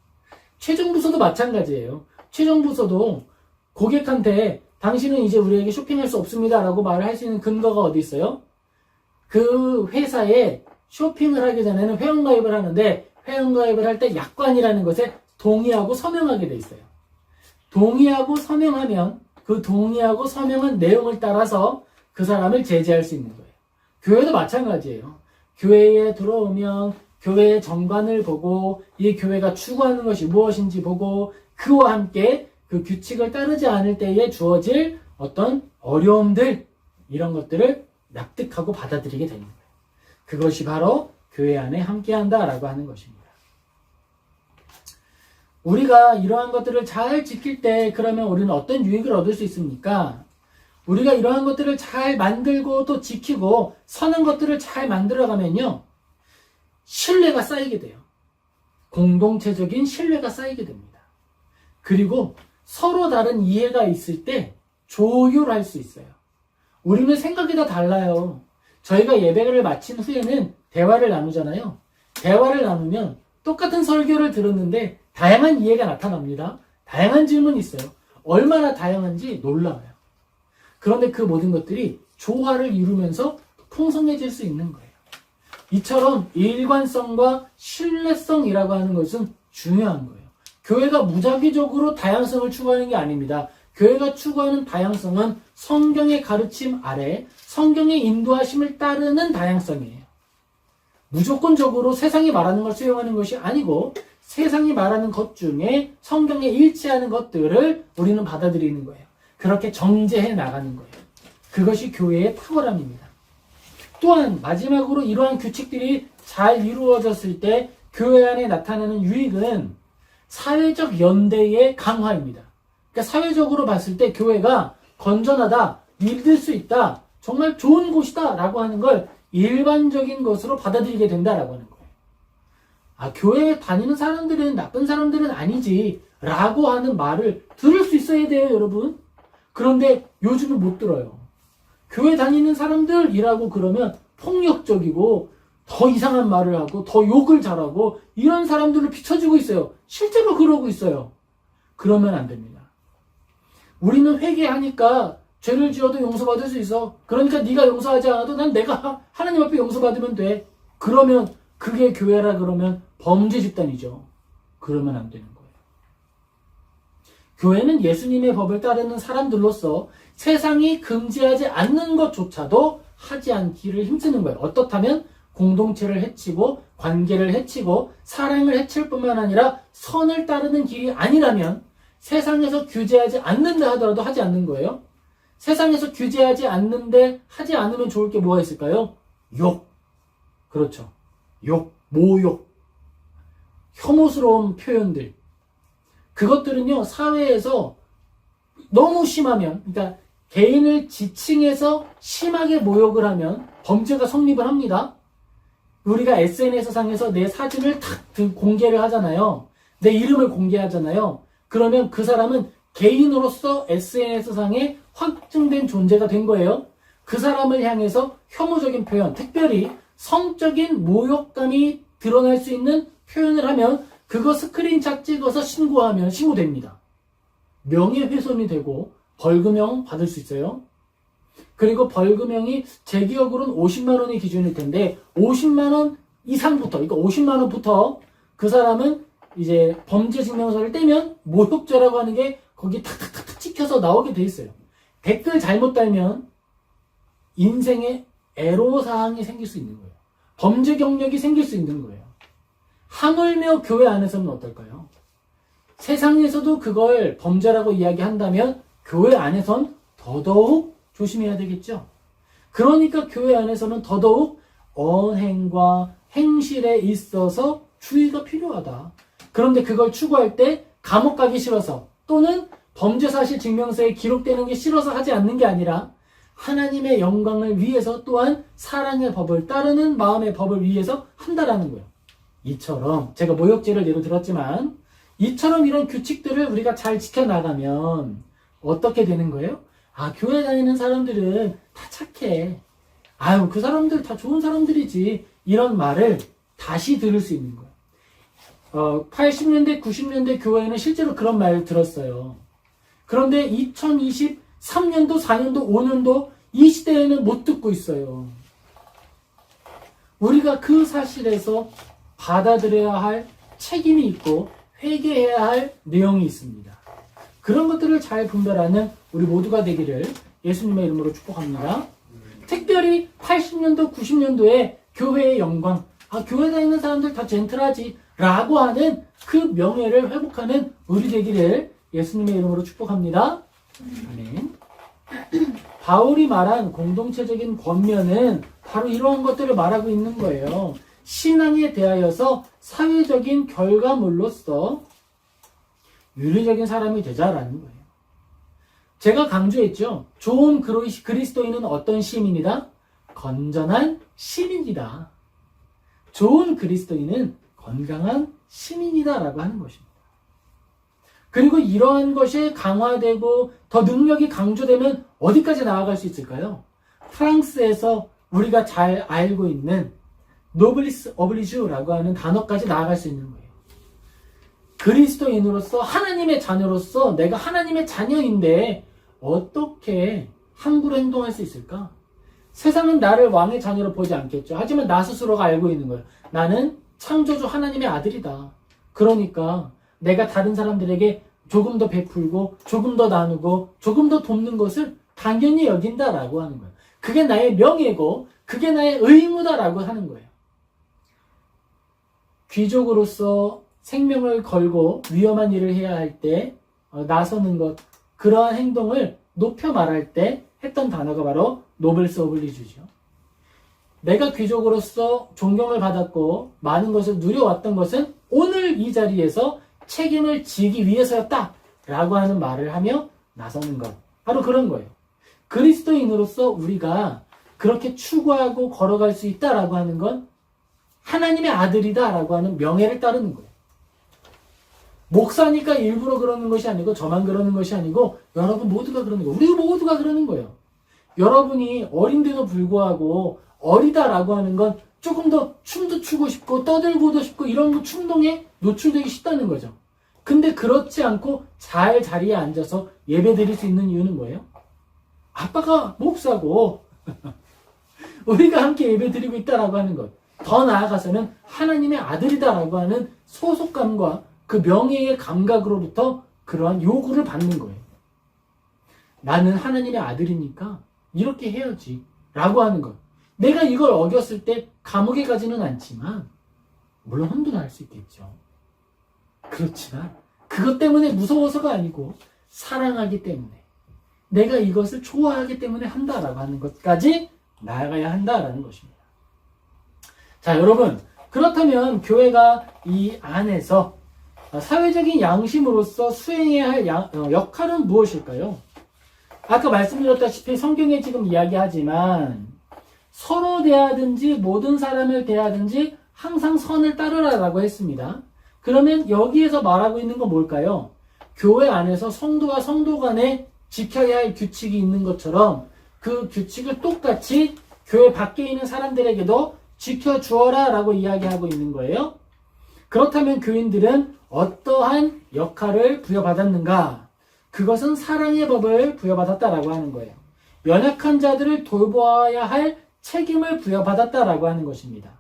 최종부서도 마찬가지예요. 최종부서도 고객한테 당신은 이제 우리에게 쇼핑할 수 없습니다 라고 말을 할 수 있는 근거가 어디 있어요? 그 회사에 쇼핑을 하기 전에는 회원가입을 하는데 회원가입을 할 때 약관이라는 것에 동의하고 서명하게 돼 있어요. 동의하고 서명하면 그 동의하고 서명한 내용을 따라서 그 사람을 제재할 수 있는 거예요. 교회도 마찬가지예요. 교회에 들어오면 교회의 정관을 보고 이 교회가 추구하는 것이 무엇인지 보고 그와 함께 그 규칙을 따르지 않을 때에 주어질 어떤 어려움들 이런 것들을 납득하고 받아들이게 되는 거예요. 그것이 바로 교회 안에 함께한다라고 하는 것입니다. 우리가 이러한 것들을 잘 지킬 때 그러면 우리는 어떤 유익을 얻을 수 있습니까? 우리가 이러한 것들을 잘 만들고 또 지키고 선한 것들을 잘 만들어가면요. 신뢰가 쌓이게 돼요. 공동체적인 신뢰가 쌓이게 됩니다. 그리고 서로 다른 이해가 있을 때 조율할 수 있어요. 우리는 생각이 다 달라요. 저희가 예배를 마친 후에는 대화를 나누잖아요. 대화를 나누면 똑같은 설교를 들었는데 다양한 이해가 나타납니다. 다양한 질문이 있어요. 얼마나 다양한지 놀라워요. 그런데 그 모든 것들이 조화를 이루면서 풍성해질 수 있는 거예요. 이처럼 일관성과 신뢰성이라고 하는 것은 중요한 거예요. 교회가 무작위적으로 다양성을 추구하는 게 아닙니다. 교회가 추구하는 다양성은 성경의 가르침 아래 성경의 인도하심을 따르는 다양성이에요. 무조건적으로 세상이 말하는 걸 수용하는 것이 아니고 세상이 말하는 것 중에 성경에 일치하는 것들을 우리는 받아들이는 거예요. 그렇게 정제해 나가는 거예요. 그것이 교회의 탁월함입니다. 또한 마지막으로 이러한 규칙들이 잘 이루어졌을 때 교회 안에 나타나는 유익은 사회적 연대의 강화입니다. 그러니까 사회적으로 봤을 때 교회가 건전하다, 믿을 수 있다, 정말 좋은 곳이다 라고 하는 걸 일반적인 것으로 받아들이게 된다라고 하는 거예요. 아, 교회에 다니는 사람들은 나쁜 사람들은 아니지 라고 하는 말을 들을 수 있어야 돼요, 여러분. 그런데 요즘은 못 들어요. 교회 다니는 사람들이라고 그러면 폭력적이고 더 이상한 말을 하고 더 욕을 잘하고 이런 사람들을 비춰주고 있어요. 실제로 그러고 있어요. 그러면 안 됩니다. 우리는 회개하니까 죄를 지어도 용서받을 수 있어. 그러니까 네가 용서하지 않아도 난 내가 하나님 앞에 용서받으면 돼. 그러면 그게 교회라 그러면 범죄 집단이죠. 그러면 안 되는 거예요. 교회는 예수님의 법을 따르는 사람들로서 세상이 금지하지 않는 것조차도 하지 않기를 힘쓰는 거예요. 어떻다면 공동체를 해치고 관계를 해치고 사랑을 해칠 뿐만 아니라 선을 따르는 길이 아니라면 세상에서 규제하지 않는다 하더라도 하지 않는 거예요. 세상에서 규제하지 않는데 하지 않으면 좋을 게 뭐가 있을까요? 욕. 그렇죠. 욕, 모욕, 혐오스러운 표현들. 그것들은요, 사회에서 너무 심하면, 그러니까 개인을 지칭해서 심하게 모욕을 하면 범죄가 성립을 합니다. 우리가 SNS상에서 내 사진을 탁 공개를 하잖아요. 내 이름을 공개하잖아요. 그러면 그 사람은 개인으로서 SNS상에 확증된 존재가 된 거예요. 그 사람을 향해서 혐오적인 표현, 특별히 성적인 모욕감이 드러날 수 있는 표현을 하면 그거 스크린샷 찍어서 신고하면 신고됩니다. 명예훼손이 되고 벌금형 받을 수 있어요. 그리고 벌금형이 제 기억으로는 50만 원이 기준일 텐데 50만 원 이상부터, 그러니까 50만 원부터 그 사람은 이제 범죄 증명서를 떼면 모욕죄라고 하는 게 거기 탁탁탁 찍혀서 나오게 돼 있어요. 댓글 잘못 달면 인생에 애로사항이 생길 수 있는 거예요. 범죄 경력이 생길 수 있는 거예요. 하물며 교회 안에서는 어떨까요? 세상에서도 그걸 범죄라고 이야기한다면 교회 안에선 더더욱 조심해야 되겠죠. 그러니까 교회 안에서는 더더욱 언행과 행실에 있어서 주의가 필요하다. 그런데 그걸 추구할 때 감옥 가기 싫어서 또는 범죄사실 증명서에 기록되는 게 싫어서 하지 않는 게 아니라 하나님의 영광을 위해서 또한 사랑의 법을 따르는 마음의 법을 위해서 한다라는 거예요. 이처럼 제가 모욕죄를 예로 들었지만 이처럼 이런 규칙들을 우리가 잘 지켜나가면 어떻게 되는 거예요? 아, 교회 다니는 사람들은 다 착해. 아유, 그 사람들 다 좋은 사람들이지. 이런 말을 다시 들을 수 있는 거예요. 80년대, 90년대 교회에는 실제로 그런 말을 들었어요. 그런데 2023년도, 4년도, 5년도 이 시대에는 못 듣고 있어요. 우리가 그 사실에서 받아들여야 할 책임이 있고 회개해야 할 내용이 있습니다. 그런 것들을 잘 분별하는 우리 모두가 되기를 예수님의 이름으로 축복합니다. 특별히 80년도, 90년도에 교회의 영광, 교회 다니는 사람들 다 젠틀하지 라고 하는 그 명예를 회복하는 우리 되기를 예수님의 이름으로 축복합니다. 아멘. 바울이 말한 공동체적인 권면은 바로 이러한 것들을 말하고 있는 거예요. 신앙에 대하여서 사회적인 결과물로서 윤리적인 사람이 되자라는 거예요. 제가 강조했죠. 좋은 그리스도인은 어떤 시민이다? 건전한 시민이다. 좋은 그리스도인은 건강한 시민이다라고 하는 것입니다. 그리고 이러한 것이 강화되고 더 능력이 강조되면 어디까지 나아갈 수 있을까요? 프랑스에서 우리가 잘 알고 있는 노블리스 어블리주라고 하는 단어까지 나아갈 수 있는 거예요. 그리스도인으로서 하나님의 자녀로서 내가 하나님의 자녀인데 어떻게 함부로 행동할 수 있을까? 세상은 나를 왕의 자녀로 보지 않겠죠. 하지만 나 스스로가 알고 있는 거예요. 나는 창조주 하나님의 아들이다. 그러니까 내가 다른 사람들에게 조금 더 베풀고 조금 더 나누고 조금 더 돕는 것을 당연히 여긴다라고 하는 거예요. 그게 나의 명예고 그게 나의 의무다라고 하는 거예요. 귀족으로서 생명을 걸고 위험한 일을 해야 할 때 나서는 것, 그러한 행동을 높여 말할 때 했던 단어가 바로 노블스 오블리주죠. 내가 귀족으로서 존경을 받았고 많은 것을 누려왔던 것은 오늘 이 자리에서 책임을 지기 위해서였다 라고 하는 말을 하며 나서는 것, 바로 그런 거예요. 그리스도인으로서 우리가 그렇게 추구하고 걸어갈 수 있다라고 하는 건 하나님의 아들이다 라고 하는 명예를 따르는 거예요. 목사니까 일부러 그러는 것이 아니고 저만 그러는 것이 아니고 여러분 모두가 그러는 거예요. 우리 모두가 그러는 거예요. 여러분이 어린데도 불구하고 어리다라고 하는 건 조금 더 춤도 추고 싶고 떠들고도 싶고 이런 충동에 노출되기 쉽다는 거죠. 근데 그렇지 않고 잘 자리에 앉아서 예배 드릴 수 있는 이유는 뭐예요? 아빠가 목사고 우리가 함께 예배 드리고 있다라고 하는 것. 더 나아가서는 하나님의 아들이다라고 하는 소속감과 그 명예의 감각으로부터 그러한 요구를 받는 거예요. 나는 하나님의 아들이니까 이렇게 해야지 라고 하는 것. 내가 이걸 어겼을 때 감옥에 가지는 않지만 물론 혼도 날 수 있겠죠. 그렇지만 그것 때문에 무서워서가 아니고 사랑하기 때문에 내가 이것을 좋아하기 때문에 한다라고 하는 것까지 나아가야 한다라는 것입니다. 자, 여러분, 그렇다면 교회가 이 안에서 사회적인 양심으로서 수행해야 할 역할은 무엇일까요? 아까 말씀드렸다시피 성경에 지금 이야기하지만 서로 대하든지 모든 사람을 대하든지 항상 선을 따르라라고 했습니다. 그러면 여기에서 말하고 있는 건 뭘까요? 교회 안에서 성도와 성도 간에 지켜야 할 규칙이 있는 것처럼 그 규칙을 똑같이 교회 밖에 있는 사람들에게도 지켜주어라 라고 이야기하고 있는 거예요. 그렇다면 교인들은 어떠한 역할을 부여받았는가? 그것은 사랑의 법을 부여받았다라고 하는 거예요. 연약한 자들을 돌보아야 할 책임을 부여받았다라고 하는 것입니다.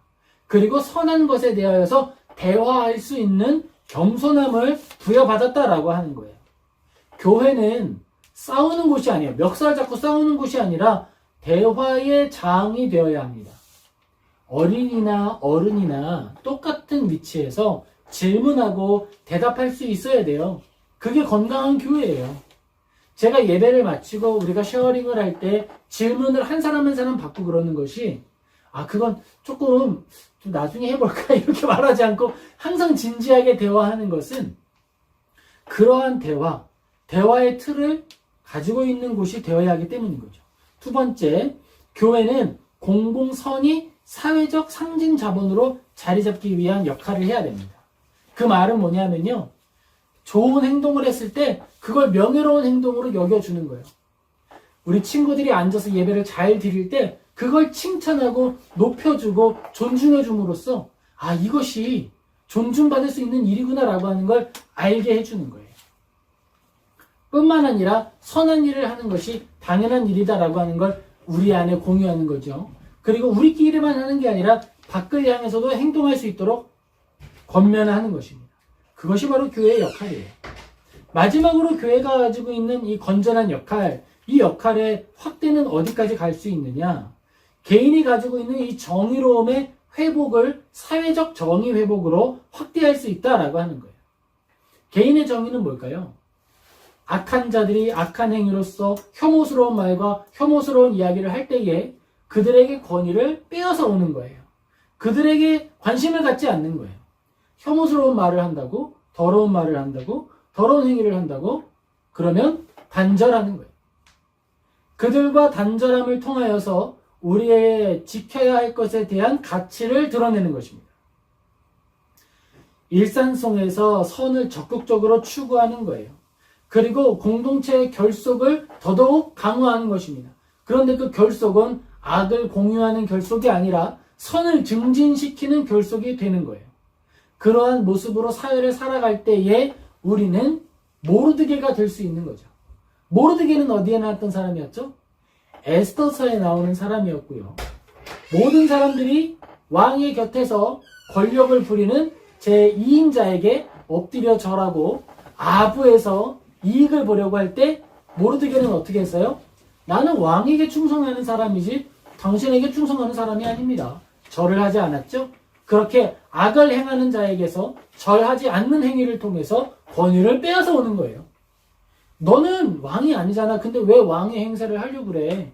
그리고 선한 것에 대하여서 대화할 수 있는 겸손함을 부여받았다라고 하는 거예요. 교회는 싸우는 곳이 아니에요. 멱살 잡고 싸우는 곳이 아니라 대화의 장이 되어야 합니다. 어린이나 어른이나 똑같은 위치에서 질문하고 대답할 수 있어야 돼요. 그게 건강한 교회예요. 제가 예배를 마치고 우리가 쉐어링을 할 때 질문을 한 사람 한 사람 받고 그러는 것이 그건 조금 좀 나중에 해볼까 이렇게 말하지 않고 항상 진지하게 대화하는 것은 그러한 대화의 틀을 가지고 있는 곳이 되어야 하기 때문인 거죠. 두 번째, 교회는 공공선이 사회적 상징 자본으로 자리 잡기 위한 역할을 해야 됩니다. 그 말은 뭐냐면요. 좋은 행동을 했을 때 그걸 명예로운 행동으로 여겨주는 거예요. 우리 친구들이 앉아서 예배를 잘 드릴 때 그걸 칭찬하고 높여주고 존중해줌으로써 이것이 존중받을 수 있는 일이구나라고 하는 걸 알게 해주는 거예요. 뿐만 아니라 선한 일을 하는 것이 당연한 일이다라고 하는 걸 우리 안에 공유하는 거죠. 그리고 우리끼리만 하는 게 아니라 밖을 향해서도 행동할 수 있도록 권면하는 것입니다. 그것이 바로 교회의 역할이에요. 마지막으로 교회가 가지고 있는 이 건전한 역할, 이 역할의 확대는 어디까지 갈 수 있느냐? 개인이 가지고 있는 이 정의로움의 회복을 사회적 정의 회복으로 확대할 수 있다라고 하는 거예요. 개인의 정의는 뭘까요? 악한 자들이 악한 행위로서 혐오스러운 말과 혐오스러운 이야기를 할 때에 그들에게 권위를 빼앗아 오는 거예요. 그들에게 관심을 갖지 않는 거예요. 혐오스러운 말을 한다고, 더러운 말을 한다고, 더러운 행위를 한다고, 그러면 단절하는 거예요. 그들과 단절함을 통하여서 우리의 지켜야 할 것에 대한 가치를 드러내는 것입니다. 일상 속에서 선을 적극적으로 추구하는 거예요. 그리고 공동체의 결속을 더더욱 강화하는 것입니다. 그런데 그 결속은 악을 공유하는 결속이 아니라 선을 증진시키는 결속이 되는 거예요. 그러한 모습으로 사회를 살아갈 때에 우리는 모르드게가 될 수 있는 거죠. 모르드게는 어디에 나왔던 사람이었죠? 에스더서에 나오는 사람이었고요. 모든 사람들이 왕의 곁에서 권력을 부리는 제2인자에게 엎드려 절하고 아부에서 이익을 보려고 할 때 모르드게는 어떻게 했어요? 나는 왕에게 충성하는 사람이지 당신에게 충성하는 사람이 아닙니다. 절을 하지 않았죠? 그렇게 악을 행하는 자에게서 절하지 않는 행위를 통해서 권위를 빼앗아 오는 거예요. 너는 왕이 아니잖아. 근데 왜 왕의 행세를 하려고 그래?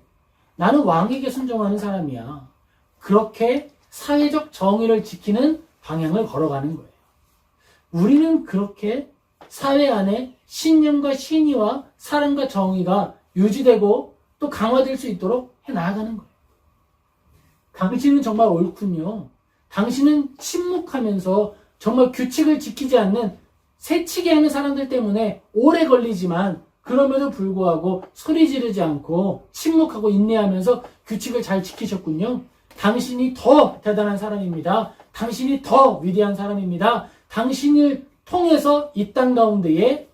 나는 왕에게 순종하는 사람이야. 그렇게 사회적 정의를 지키는 방향을 걸어가는 거예요. 우리는 그렇게 사회 안에 신념과 신의와 사랑과 정의가 유지되고 또 강화될 수 있도록 해나가는 거예요. 당신은 정말 옳군요. 당신은 침묵하면서 정말 규칙을 지키지 않는 새치기 하는 사람들 때문에 오래 걸리지만 그럼에도 불구하고 소리 지르지 않고 침묵하고 인내하면서 규칙을 잘 지키셨군요. 당신이 더 대단한 사람입니다. 당신이 더 위대한 사람입니다. 당신을 통해서 이 땅 가운데에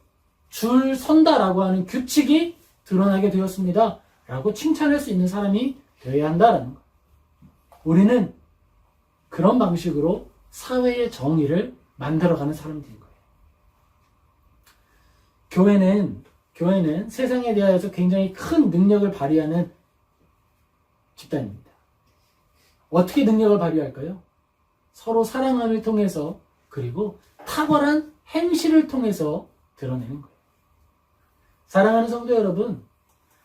줄 선다라고 하는 규칙이 드러나게 되었습니다. 라고 칭찬할 수 있는 사람이 되어야 한다는 것. 우리는 그런 방식으로 사회의 정의를 만들어가는 사람들인 거예요. 교회는 세상에 대하여서 굉장히 큰 능력을 발휘하는 집단입니다. 어떻게 능력을 발휘할까요? 서로 사랑함을 통해서 그리고 탁월한 행실을 통해서 드러내는 거예요. 사랑하는 성도 여러분,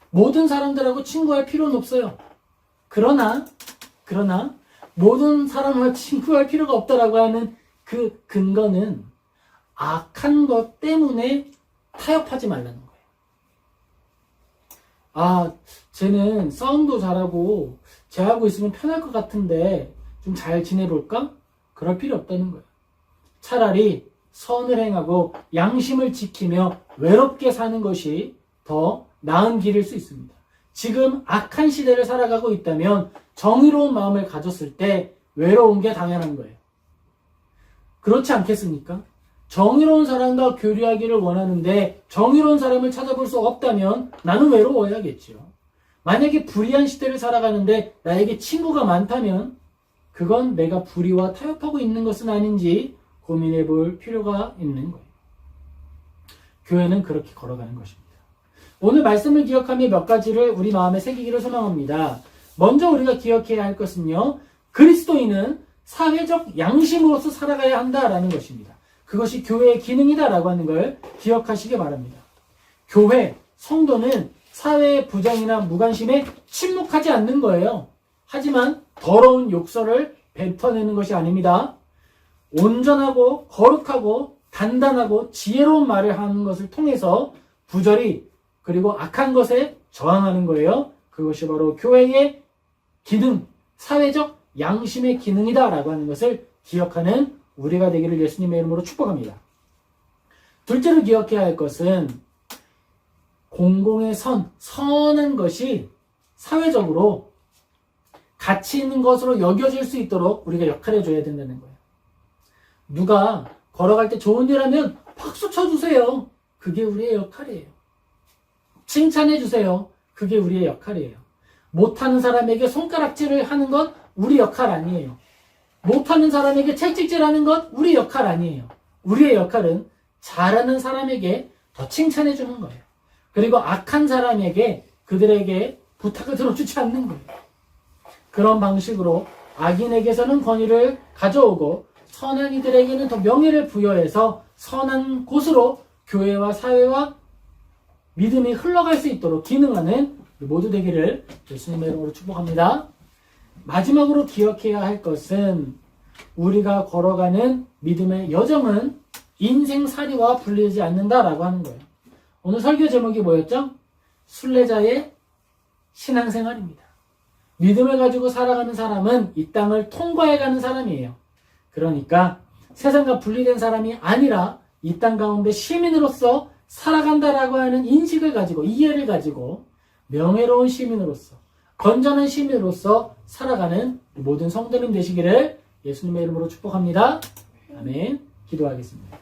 모든 사람들하고 친구할 필요는 없어요. 그러나 모든 사람과 친구할 필요가 없다라고 하는 그 근거는 악한 것 때문에 타협하지 말라는 거예요. 쟤는 싸움도 잘하고 쟤하고 있으면 편할 것 같은데 좀 잘 지내볼까? 그럴 필요 없다는 거예요. 차라리 선을 행하고 양심을 지키며 외롭게 사는 것이 더 나은 길일 수 있습니다. 지금 악한 시대를 살아가고 있다면 정의로운 마음을 가졌을 때 외로운 게 당연한 거예요. 그렇지 않겠습니까? 정의로운 사람과 교류하기를 원하는데 정의로운 사람을 찾아볼 수 없다면 나는 외로워야겠죠. 만약에 불의한 시대를 살아가는데 나에게 친구가 많다면 그건 내가 불의와 타협하고 있는 것은 아닌지 고민해 볼 필요가 있는 거예요. 교회는 그렇게 걸어가는 것입니다. 오늘 말씀을 기억하며 몇 가지를 우리 마음에 새기기를 소망합니다. 먼저 우리가 기억해야 할 것은요, 그리스도인은 사회적 양심으로서 살아가야 한다라는 것입니다. 그것이 교회의 기능이다라고 하는 걸 기억하시기 바랍니다. 교회, 성도는 사회의 부정이나 무관심에 침묵하지 않는 거예요. 하지만 더러운 욕설을 뱉어내는 것이 아닙니다. 온전하고 거룩하고 단단하고 지혜로운 말을 하는 것을 통해서 부절히 그리고 악한 것에 저항하는 거예요. 그것이 바로 교회의 기능, 사회적 양심의 기능이다라고 하는 것을 기억하는 우리가 되기를 예수님의 이름으로 축복합니다. 둘째로 기억해야 할 것은 공공의 선한 것이 사회적으로 가치 있는 것으로 여겨질 수 있도록 우리가 역할을 해줘야 된다는 거예요. 누가 걸어갈 때 좋은 일 하면 박수 쳐주세요. 그게 우리의 역할이에요. 칭찬해 주세요. 그게 우리의 역할이에요. 못하는 사람에게 손가락질을 하는 건 우리 역할 아니에요. 못하는 사람에게 채찍질하는 것 우리 역할 아니에요. 우리의 역할은 잘하는 사람에게 더 칭찬해 주는 거예요. 그리고 악한 사람에게 그들에게 부탁을 들어주지 않는 거예요. 그런 방식으로 악인에게서는 권위를 가져오고 선한 이들에게는 더 명예를 부여해서 선한 곳으로 교회와 사회와 믿음이 흘러갈 수 있도록 기능하는 모두 되기를 예수님의 이름으로 축복합니다. 마지막으로 기억해야 할 것은 우리가 걸어가는 믿음의 여정은 인생살이와 분리되지 않는다라고 하는 거예요. 오늘 설교 제목이 뭐였죠? 순례자의 신앙생활입니다. 믿음을 가지고 살아가는 사람은 이 땅을 통과해가는 사람이에요. 그러니까 세상과 분리된 사람이 아니라 이 땅 가운데 시민으로서 살아간다라고 하는 인식을 가지고 이해를 가지고 명예로운 시민으로서 건전한 시민으로서 살아가는 모든 성도님 되시기를 예수님의 이름으로 축복합니다. 아멘. 기도하겠습니다.